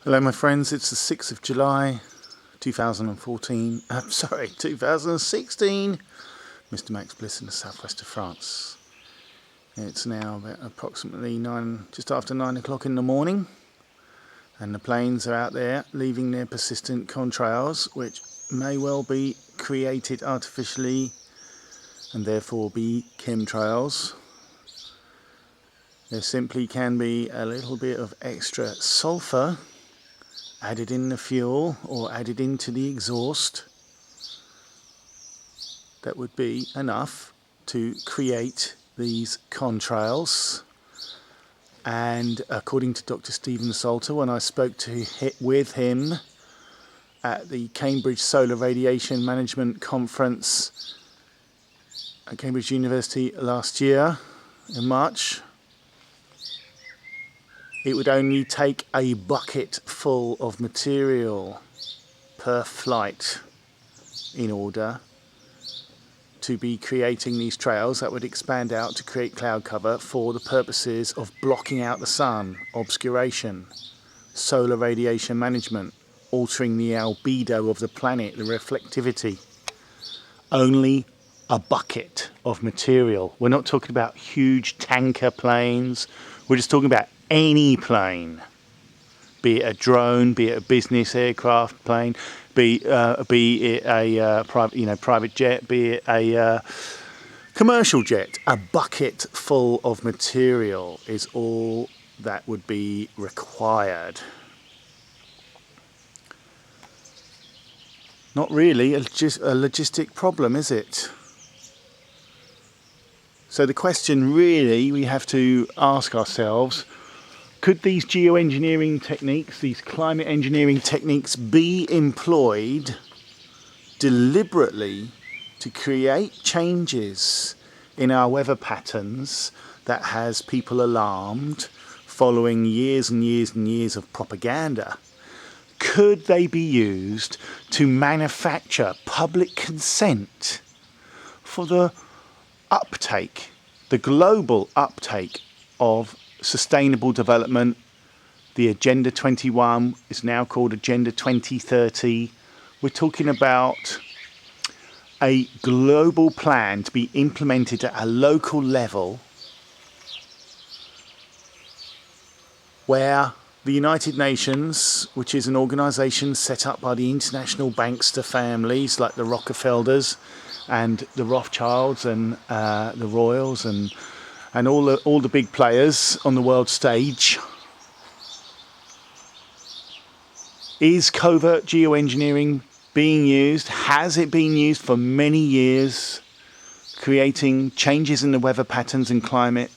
Hello my friends, it's the 6th of July 2016. Mr. Max Bliss in the southwest of France. It's now about approximately just after 9 o'clock in the morning, and the planes are out there leaving their persistent contrails, which may well be created artificially and therefore be chemtrails. There simply can be a little bit of extra sulfur added in the fuel or added into the exhaust that would be enough to create these contrails. And according to Dr. Stephen Salter, when I spoke with him at the Cambridge Solar Radiation Management Conference at Cambridge University last year in March, it would only take a bucket full of material per flight in order to be creating these trails that would expand out to create cloud cover for the purposes of blocking out the sun, obscuration, solar radiation management, altering the albedo of the planet, the reflectivity. Only a bucket of material. We're not talking about huge tanker planes. We're just talking about any plane, be it a drone, be it a business aircraft plane, be it a private jet, be it a commercial jet. A bucket full of material is all that would be required. Not really a logistic problem, is it? So the question really we have to ask ourselves: could these geoengineering techniques, these climate engineering techniques, be employed deliberately to create changes in our weather patterns that has people alarmed following years and years and years of propaganda? Could they be used to manufacture public consent for the uptake, the global uptake of sustainable development? The Agenda 21 is now called Agenda 2030. We're talking about a global plan to be implemented at a local level, where the United Nations, which is an organisation set up by the international bankster families like the Rockefellers and the Rothschilds and the Royals and all the big players on the world stage. Is covert geoengineering being used? Has it been used for many years, creating changes in the weather patterns and climate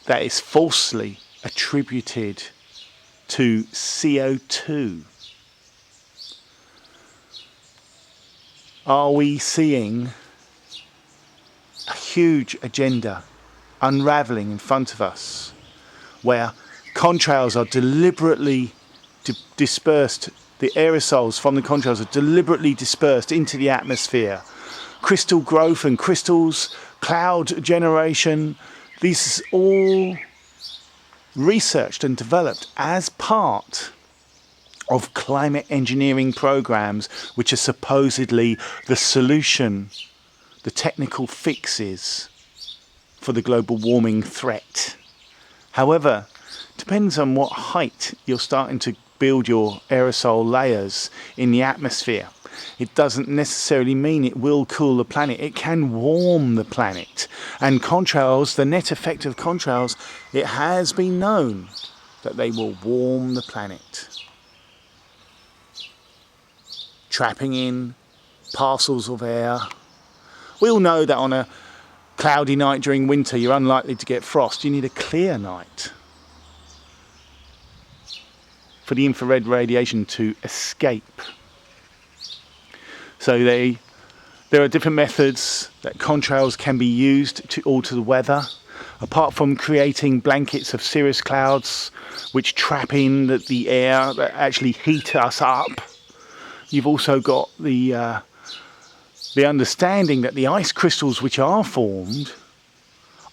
that is falsely attributed to CO2? Are we seeing a huge agenda unravelling in front of us, where contrails are deliberately dispersed, the aerosols from the contrails are deliberately dispersed into the atmosphere? Crystal growth and crystals, cloud generation, this is all researched and developed as part of climate engineering programs, which are supposedly the solution, the technical fixes for the global warming threat. However, it depends on what height you're starting to build your aerosol layers in the atmosphere. It doesn't necessarily mean it will cool the planet. It can warm the planet. And contrails, the net effect of contrails, it has been known that they will warm the planet, trapping in parcels of air. We all know that on a cloudy night during winter you're unlikely to get frost. You need a clear night for the infrared radiation to escape. So there are different methods that contrails can be used to alter the weather. Apart from creating blankets of cirrus clouds which trap in the air that actually heat us up, you've also got the understanding that the ice crystals which are formed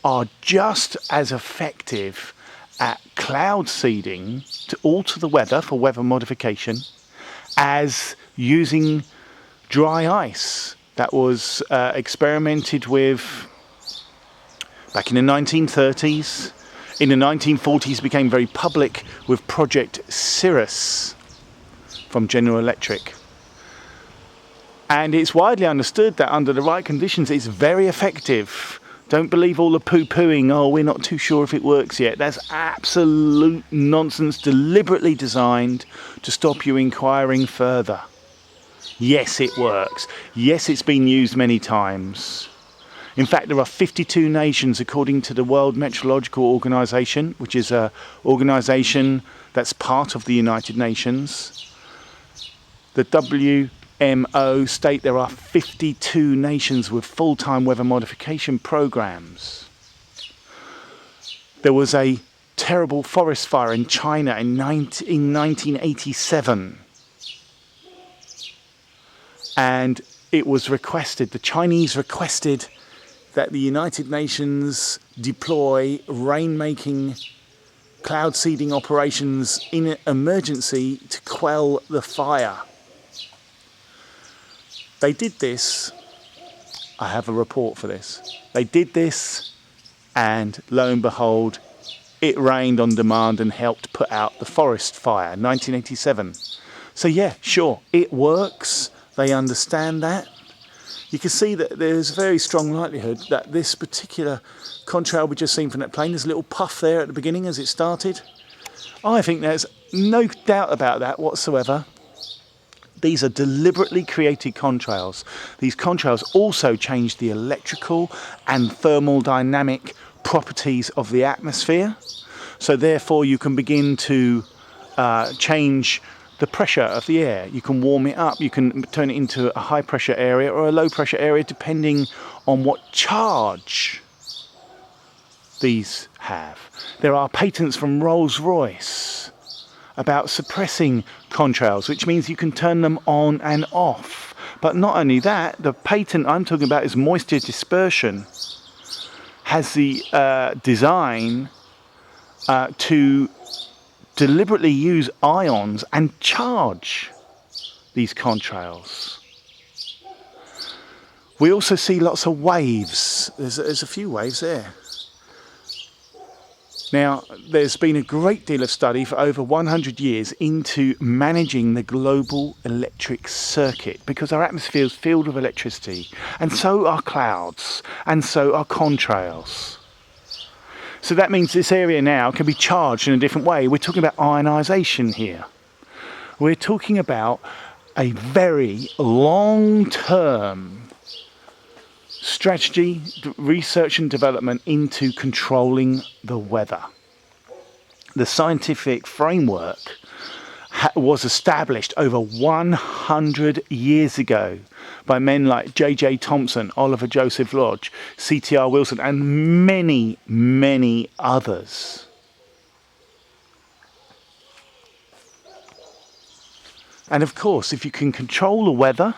are just as effective at cloud seeding to alter the weather for weather modification as using dry ice. That was experimented with back in the 1930s. In the 1940s it became very public with Project Cirrus from General Electric. And it's widely understood that under the right conditions it's very effective. Don't believe all the poo-pooing, oh, we're not too sure if it works yet. That's absolute nonsense, deliberately designed to stop you inquiring further. Yes, it works. Yes, it's been used many times. In fact, there are 52 nations, according to the World Meteorological Organization, which is an organization that's part of the United Nations. The WMO state there are 52 nations with full-time weather modification programs. There was a terrible forest fire in China in 1987. And it was requested, the Chinese requested that the United Nations deploy rainmaking cloud seeding operations in emergency to quell the fire. They did this. I have a report for this. They did this, and lo and behold, it rained on demand and helped put out the forest fire, 1987. So yeah, sure, it works. They understand that. You can see that there's a very strong likelihood that this particular contrail we just seen from that plane, there's a little puff there at the beginning as it started. I think there's no doubt about that whatsoever. These are deliberately created contrails. These contrails also change the electrical and thermodynamic properties of the atmosphere. So therefore you can begin to change the pressure of the air. You can warm it up, you can turn it into a high pressure area or a low pressure area depending on what charge these have. There are patents from Rolls-Royce about suppressing contrails, which means you can turn them on and off. But not only that, the patent I'm talking about is moisture dispersion, has the design to deliberately use ions and charge these contrails. We also see lots of waves. There's a few waves there. Now, there's been a great deal of study for over 100 years into managing the global electric circuit, because our atmosphere is filled with electricity, and so are clouds, and so are contrails. So that means this area now can be charged in a different way. We're talking about ionisation here. We're talking about a very long-term strategy, research and development into controlling the weather. The scientific framework was established over 100 years ago by men like J.J. Thomson, Oliver Joseph Lodge, C.T.R. Wilson, and many, many others. And of course, if you can control the weather,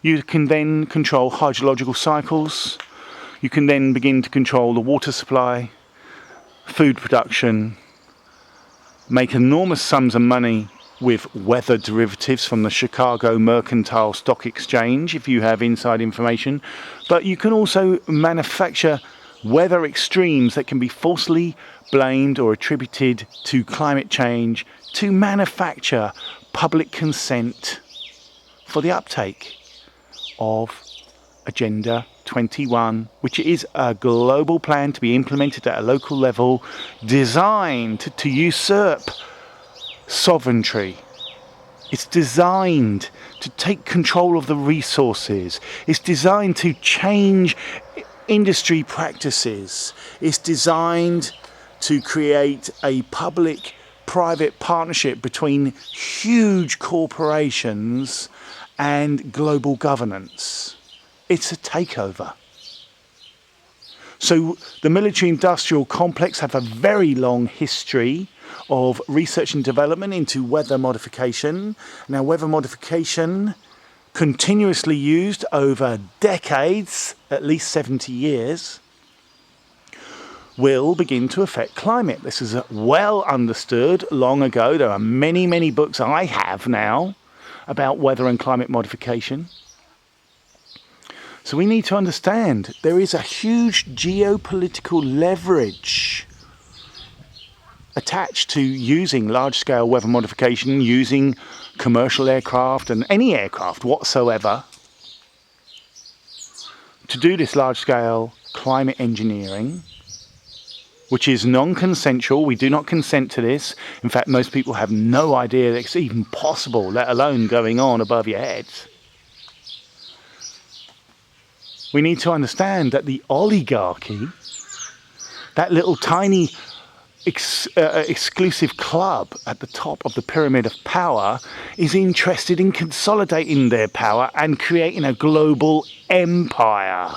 you can then control hydrological cycles, you can then begin to control the water supply, food production, make enormous sums of money with weather derivatives from the Chicago Mercantile Stock Exchange, if you have inside information. But you can also manufacture weather extremes that can be falsely blamed or attributed to climate change to manufacture public consent for the uptake of Agenda 21, which is a global plan to be implemented at a local level, designed to usurp sovereignty. It's designed to take control of the resources. It's designed to change industry practices. It's designed to create a public-private partnership between huge corporations and global governance. It's a takeover. So the military-industrial complex have a very long history of research and development into weather modification. Now, weather modification, continuously used over decades, at least 70 years, will begin to affect climate. This is well understood long ago. There are many, many books I have now about weather and climate modification. So we need to understand there is a huge geopolitical leverage attached to using large-scale weather modification, using commercial aircraft and any aircraft whatsoever to do this large-scale climate engineering, which is non-consensual. We do not consent to this. In fact, most people have no idea that it's even possible, let alone going on above your heads. We need to understand that the oligarchy, that little tiny exclusive club at the top of the pyramid of power, is interested in consolidating their power and creating a global empire.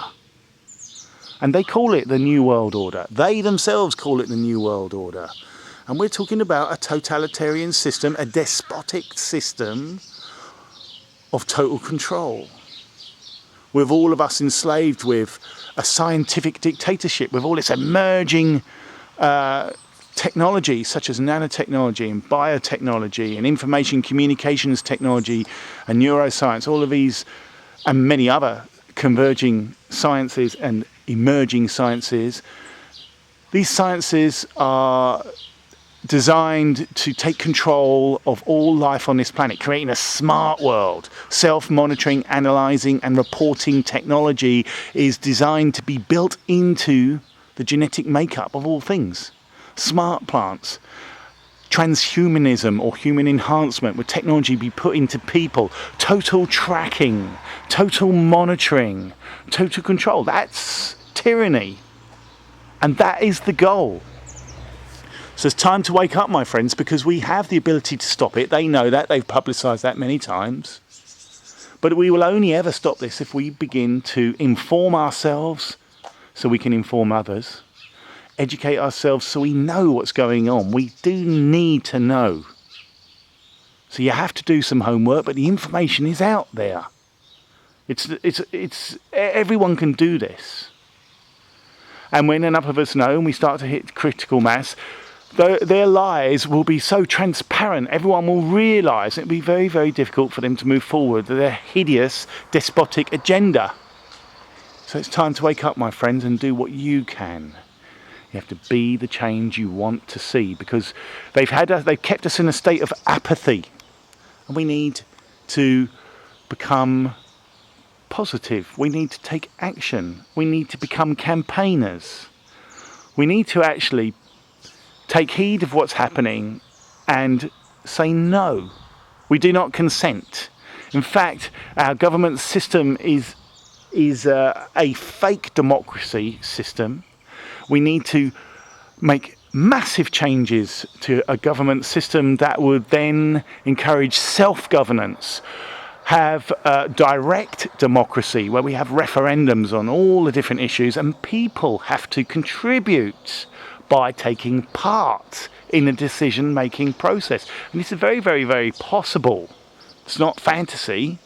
And they call it the New World Order. They themselves call it the New World Order. And we're talking about a totalitarian system, a despotic system of total control, with all of us enslaved with a scientific dictatorship, with all its emerging technology such as nanotechnology and biotechnology and information communications technology and neuroscience, all of these and many other converging sciences and emerging sciences. These sciences are designed to take control of all life on this planet, creating a smart world. Self-monitoring, analysing and reporting technology is designed to be built into the genetic makeup of all things. Smart plants, transhumanism or human enhancement, with technology be put into people, total tracking, total monitoring, total control. That's tyranny. And that is the goal. So it's time to wake up, my friends, because we have the ability to stop it. They know that. They've publicised that many times. But we will only ever stop this if we begin to inform ourselves so we can inform others. Educate ourselves so we know what's going on. We do need to know. So you have to do some homework, but the information is out there. It's everyone can do this. And when enough of us know and we start to hit critical mass, their lies will be so transparent, everyone will realise it'll be very, very difficult for them to move forward with their hideous, despotic agenda. So it's time to wake up, my friends, and do what you can. You have to be the change you want to see, because they've kept us in a state of apathy, and we need to become positive. We need to take action. We need to become campaigners. We need to actually take heed of what's happening and say no. We do not consent. In fact, our government system is a fake democracy system. We need to make massive changes to a government system that would then encourage self-governance, have direct democracy where we have referendums on all the different issues, and people have to contribute by taking part in the decision-making process. And this is very, very, very possible. It's not fantasy.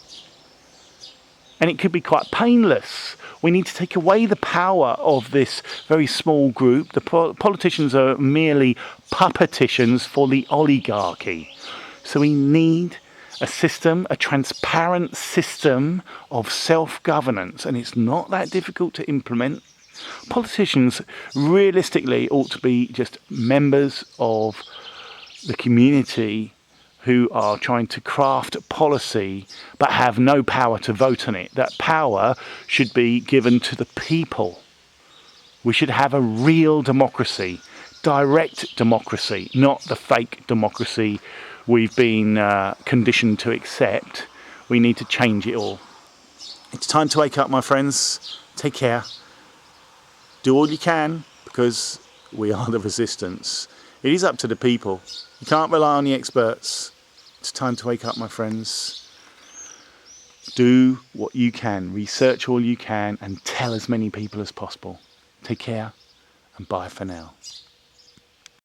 And it could be quite painless. We need to take away the power of this very small group. The politicians are merely puppeticians for the oligarchy. So we need a system, a transparent system of self-governance. And it's not that difficult to implement. Politicians realistically ought to be just members of the community who are trying to craft policy but have no power to vote on it. That power should be given to the people. We should have a real democracy, direct democracy, not the fake democracy we've been conditioned to accept. We need to change it all. It's time to wake up, my friends. Take care. Do all you can, because we are the resistance. It is up to the people. You can't rely on the experts. It's time to wake up, my friends. Do what you can, research all you can, and tell as many people as possible. Take care, and bye for now.